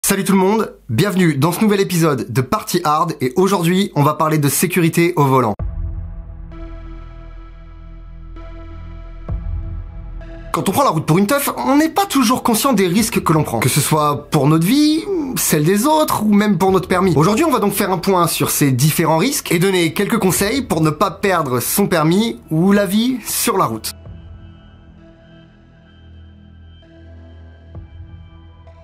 Salut tout le monde, bienvenue dans ce nouvel épisode de Party Hard et aujourd'hui on va parler de sécurité au volant. Quand on prend la route pour une teuf, on n'est pas toujours conscient des risques que l'on prend. Que ce soit pour notre vie, celle des autres ou même pour notre permis. Aujourd'hui, on va donc faire un point sur ces différents risques et donner quelques conseils pour ne pas perdre son permis ou la vie sur la route.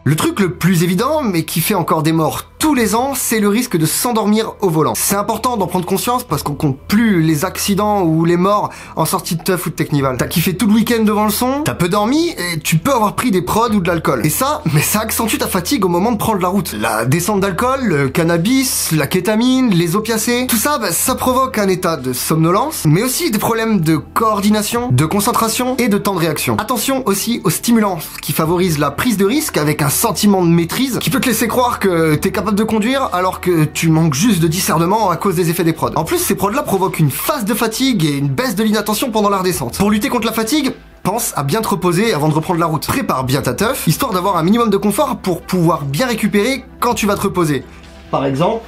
Le truc le plus évident, mais qui fait encore des morts tous les ans, c'est le risque de s'endormir au volant. C'est important d'en prendre conscience parce qu'on compte plus les accidents ou les morts en sortie de teuf ou de Technival. T'as kiffé tout le week-end devant le son, t'as peu dormi et tu peux avoir pris des prods ou de l'alcool. Et ça accentue ta fatigue au moment de prendre la route. La descente d'alcool, le cannabis, la kétamine, les opiacés, tout ça, ça provoque un état de somnolence, mais aussi des problèmes de coordination, de concentration et de temps de réaction. Attention aussi aux stimulants qui favorisent la prise de risque avec un sentiment de maîtrise qui peut te laisser croire que t'es capable de conduire alors que tu manques juste de discernement à cause des effets des prods. En plus, ces prods-là provoquent une phase de fatigue et une baisse de l'inattention pendant la redescente. Pour lutter contre la fatigue, pense à bien te reposer avant de reprendre la route. Prépare bien ta teuf, histoire d'avoir un minimum de confort pour pouvoir bien récupérer quand tu vas te reposer. Par exemple,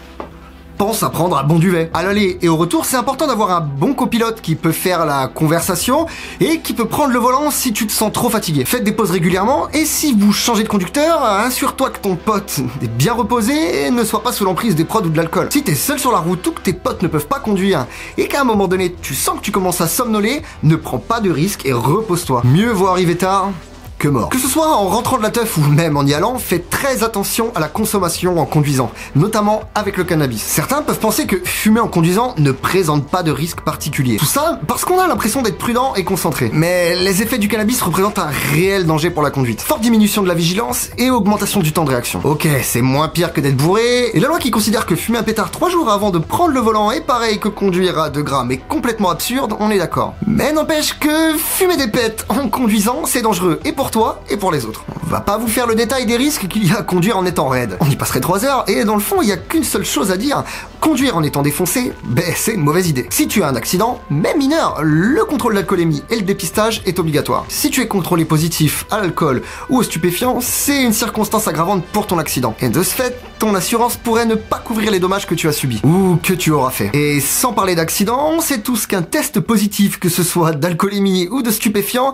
pense à prendre un bon duvet. À l'aller et au retour, c'est important d'avoir un bon copilote qui peut faire la conversation et qui peut prendre le volant si tu te sens trop fatigué. Faites des pauses régulièrement et si vous changez de conducteur, assure-toi que ton pote est bien reposé et ne soit pas sous l'emprise des prods ou de l'alcool. Si t'es seul sur la route ou que tes potes ne peuvent pas conduire et qu'à un moment donné tu sens que tu commences à somnoler, ne prends pas de risque et repose-toi. Mieux vaut arriver tard que mort. Que ce soit en rentrant de la teuf ou même en y allant, faites très attention à la consommation en conduisant, notamment avec le cannabis. Certains peuvent penser que fumer en conduisant ne présente pas de risque particulier. Tout ça parce qu'on a l'impression d'être prudent et concentré. Mais les effets du cannabis représentent un réel danger pour la conduite. Forte diminution de la vigilance et augmentation du temps de réaction. Ok, c'est moins pire que d'être bourré, et la loi qui considère que fumer un pétard 3 jours avant de prendre le volant est pareil que conduire à 2 grammes est complètement absurde, on est d'accord. Mais n'empêche que fumer des pètes en conduisant, c'est dangereux, et pour toi et pour les autres. On va pas vous faire le détail des risques qu'il y a à conduire en étant raide. On y passerait 3 heures et dans le fond, il y a qu'une seule chose à dire. Conduire en étant défoncé, c'est une mauvaise idée. Si tu as un accident, même mineur, le contrôle d'alcoolémie et le dépistage est obligatoire. Si tu es contrôlé positif à l'alcool ou aux stupéfiants, c'est une circonstance aggravante pour ton accident. Et de ce fait, ton assurance pourrait ne pas couvrir les dommages que tu as subis ou que tu auras fait. Et sans parler d'accident, on sait tous qu'un test positif, que ce soit d'alcoolémie ou de stupéfiants,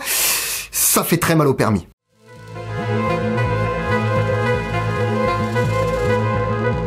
ça fait très mal au permis.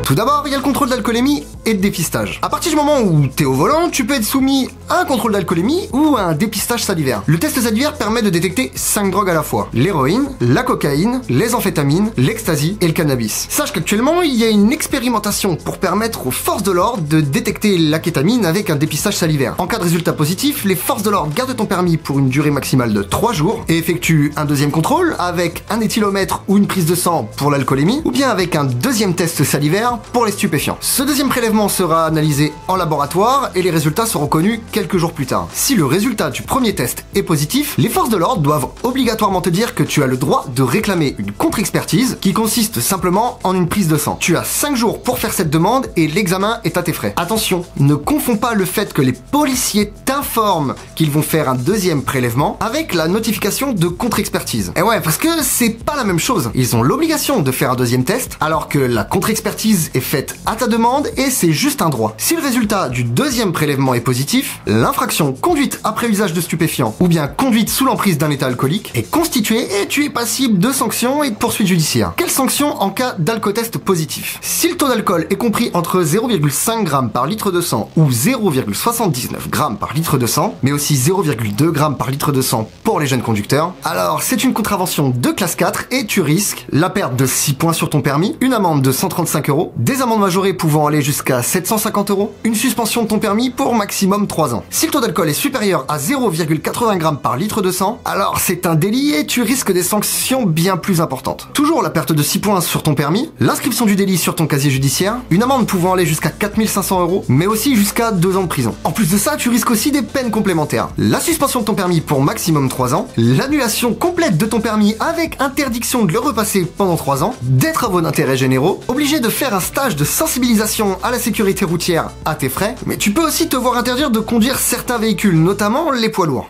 Tout d'abord, il y a le contrôle d'alcoolémie et de dépistage. À partir du moment où t'es au volant, tu peux être soumis à un contrôle d'alcoolémie ou à un dépistage salivaire. Le test salivaire permet de détecter 5 drogues à la fois. L'héroïne, la cocaïne, les amphétamines, l'ecstasy et le cannabis. Sache qu'actuellement, il y a une expérimentation pour permettre aux forces de l'ordre de détecter la kétamine avec un dépistage salivaire. En cas de résultat positif, les forces de l'ordre gardent ton permis pour une durée maximale de 3 jours et effectuent un deuxième contrôle avec un éthylomètre ou une prise de sang pour l'alcoolémie ou bien avec un deuxième test salivaire pour les stupéfiants. Ce deuxième prélèvement sera analysé en laboratoire et les résultats seront connus quelques jours plus tard. Si le résultat du premier test est positif, les forces de l'ordre doivent obligatoirement te dire que tu as le droit de réclamer une contre-expertise qui consiste simplement en une prise de sang. Tu as 5 jours pour faire cette demande et l'examen est à tes frais. Attention, ne confonds pas le fait que les policiers t'informent qu'ils vont faire un deuxième prélèvement avec la notification de contre-expertise. Et ouais, parce que c'est pas la même chose. Ils ont l'obligation de faire un deuxième test alors que la contre-expertise est faite à ta demande et c'est juste un droit. Si le résultat du deuxième prélèvement est positif, l'infraction conduite après usage de stupéfiants ou bien conduite sous l'emprise d'un état alcoolique est constituée et tu es passible de sanctions et de poursuites judiciaires. Quelles sanctions en cas d'alcotest positif? Si le taux d'alcool est compris entre 0,5 g par litre de sang ou 0,79 g par litre de sang, mais aussi 0,2 g par litre de sang pour les jeunes conducteurs, alors c'est une contravention de classe 4 et tu risques la perte de 6 points sur ton permis, une amende de 135 €, des amendes majorées pouvant aller jusqu'à 750 €, une suspension de ton permis pour maximum 3 ans. Si le taux d'alcool est supérieur à 0,80 g par litre de sang, alors c'est un délit et tu risques des sanctions bien plus importantes. Toujours la perte de 6 points sur ton permis, l'inscription du délit sur ton casier judiciaire, une amende pouvant aller jusqu'à 4 500 €, mais aussi jusqu'à 2 ans de prison. En plus de ça, tu risques aussi des peines complémentaires. La suspension de ton permis pour maximum 3 ans, l'annulation complète de ton permis avec interdiction de le repasser pendant 3 ans, des travaux d'intérêt généraux, obligé de faire un stage de sensibilisation à la sécurité routière à tes frais, mais tu peux aussi te voir interdire de conduire certains véhicules, notamment les poids lourds.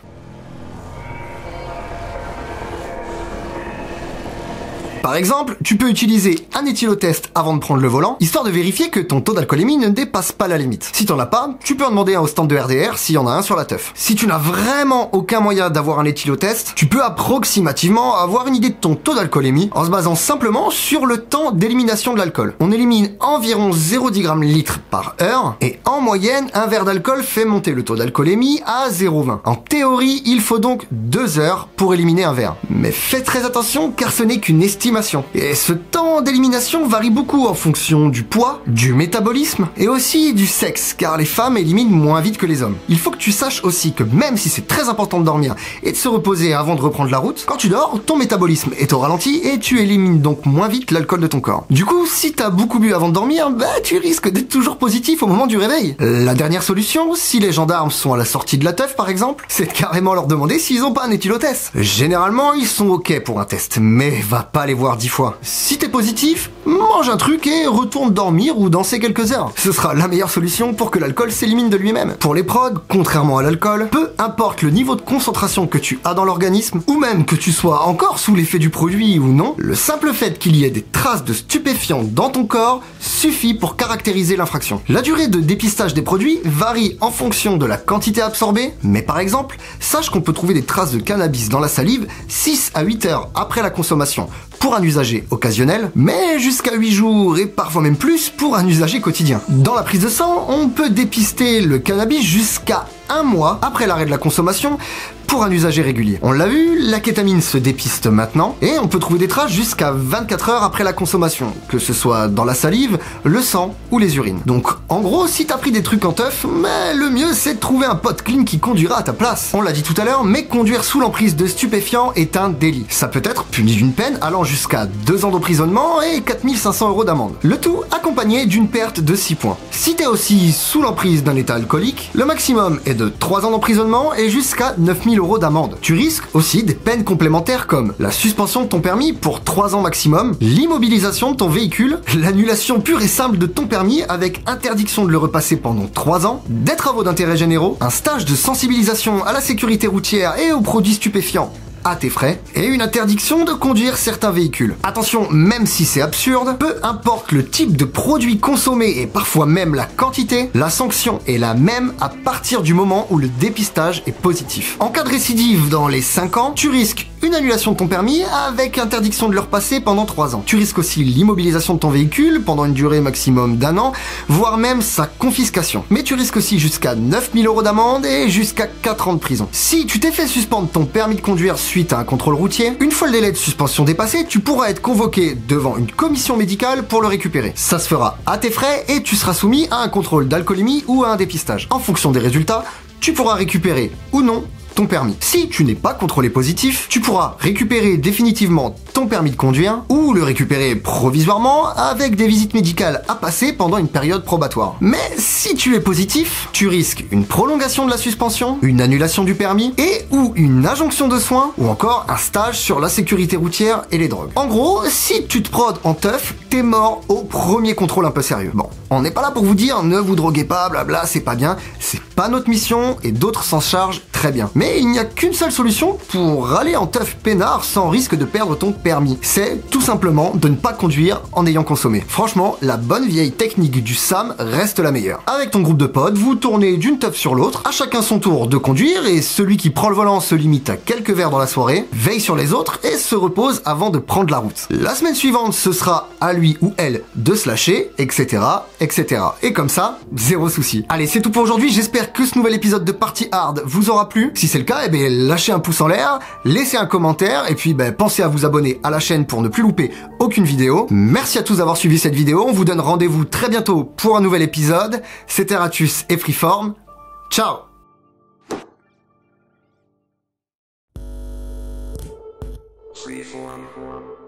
Par exemple, tu peux utiliser un éthylotest avant de prendre le volant, histoire de vérifier que ton taux d'alcoolémie ne dépasse pas la limite. Si t'en as pas, tu peux en demander un au stand de RDR s'il y en a un sur la teuf. Si tu n'as vraiment aucun moyen d'avoir un éthylotest, tu peux approximativement avoir une idée de ton taux d'alcoolémie en se basant simplement sur le temps d'élimination de l'alcool. On élimine environ 0,10 g/litre par heure et en moyenne, un verre d'alcool fait monter le taux d'alcoolémie à 0,20. En théorie, il faut donc 2 heures pour éliminer un verre. Mais fais très attention car ce n'est qu'une estimation. Et ce temps d'élimination varie beaucoup en fonction du poids, du métabolisme et aussi du sexe car les femmes éliminent moins vite que les hommes. Il faut que tu saches aussi que même si c'est très important de dormir et de se reposer avant de reprendre la route, quand tu dors, ton métabolisme est au ralenti et tu élimines donc moins vite l'alcool de ton corps. Du coup, si t'as beaucoup bu avant de dormir, tu risques d'être toujours positif au moment du réveil. La dernière solution, si les gendarmes sont à la sortie de la teuf par exemple, c'est de carrément leur demander s'ils ont pas un éthylotest. Généralement, ils sont ok pour un test, mais va pas les voir 10 fois. Si t'es positif, mange un truc et retourne dormir ou danser quelques heures. Ce sera la meilleure solution pour que l'alcool s'élimine de lui-même. Pour les prods, contrairement à l'alcool, peu importe le niveau de concentration que tu as dans l'organisme, ou même que tu sois encore sous l'effet du produit ou non, le simple fait qu'il y ait des traces de stupéfiants dans ton corps suffit pour caractériser l'infraction. La durée de dépistage des produits varie en fonction de la quantité absorbée, mais par exemple, sache qu'on peut trouver des traces de cannabis dans la salive 6 à 8 heures après la consommation pour un usager occasionnel, mais jusqu'à 8 jours et parfois même plus pour un usager quotidien. Dans la prise de sang, on peut dépister le cannabis jusqu'à 1 mois après l'arrêt de la consommation pour un usager régulier. On l'a vu, la kétamine se dépiste maintenant et on peut trouver des traces jusqu'à 24 heures après la consommation, que ce soit dans la salive, le sang ou les urines. Donc en gros, si t'as pris des trucs en teuf, le mieux c'est de trouver un pote clean qui conduira à ta place. On l'a dit tout à l'heure, mais conduire sous l'emprise de stupéfiants est un délit. Ça peut être puni d'une peine allant jusqu'à 2 ans d'emprisonnement et 4 500 € d'amende. Le tout accompagné d'une perte de 6 points. Si t'es aussi sous l'emprise d'un état alcoolique, le maximum est de 3 ans d'emprisonnement et jusqu'à 9 000 € d'amende. Tu risques aussi des peines complémentaires comme la suspension de ton permis pour 3 ans maximum, l'immobilisation de ton véhicule, l'annulation pure et simple de ton permis avec interdiction de le repasser pendant 3 ans, des travaux d'intérêt généraux, un stage de sensibilisation à la sécurité routière et aux produits stupéfiants à tes frais, et une interdiction de conduire certains véhicules. Attention, même si c'est absurde, peu importe le type de produit consommé et parfois même la quantité, la sanction est la même à partir du moment où le dépistage est positif. En cas de récidive dans les 5 ans, tu risques une annulation de ton permis avec interdiction de le repasser pendant 3 ans. Tu risques aussi l'immobilisation de ton véhicule pendant une durée maximum d'1 an, voire même sa confiscation. Mais tu risques aussi jusqu'à 9 000 € d'amende et jusqu'à 4 ans de prison. Si tu t'es fait suspendre ton permis de conduire suite à un contrôle routier, une fois le délai de suspension dépassé, tu pourras être convoqué devant une commission médicale pour le récupérer. Ça se fera à tes frais et tu seras soumis à un contrôle d'alcoolémie ou à un dépistage. En fonction des résultats, tu pourras récupérer ou non ton permis. Si tu n'es pas contrôlé positif, tu pourras récupérer définitivement ton permis de conduire ou le récupérer provisoirement avec des visites médicales à passer pendant une période probatoire. Mais si tu es positif, tu risques une prolongation de la suspension, une annulation du permis et ou une injonction de soins ou encore un stage sur la sécurité routière et les drogues. En gros, si tu te prodes en teuf, t'es mort au premier contrôle un peu sérieux. Bon, on n'est pas là pour vous dire ne vous droguez pas, blabla, c'est pas bien, c'est pas notre mission et d'autres s'en chargent très bien. Mais il n'y a qu'une seule solution pour aller en teuf peinard sans risque de perdre ton permis. C'est tout simplement de ne pas conduire en ayant consommé. Franchement, la bonne vieille technique du SAM reste la meilleure. Avec ton groupe de potes, vous tournez d'une teuf sur l'autre, à chacun son tour de conduire et celui qui prend le volant se limite à quelques verres dans la soirée, veille sur les autres et se repose avant de prendre la route. La semaine suivante, ce sera à lui ou elle de se lâcher, etc., etc. Et comme ça, zéro souci. Allez, c'est tout pour aujourd'hui. J'espère que ce nouvel épisode de Party Hard vous aura plu. Si c'est le cas, lâchez un pouce en l'air, laissez un commentaire et puis pensez à vous abonner à la chaîne pour ne plus louper aucune vidéo. Merci à tous d'avoir suivi cette vidéo. On vous donne rendez-vous très bientôt pour un nouvel épisode. C'était Ratus et Freeform. Ciao. Freeform.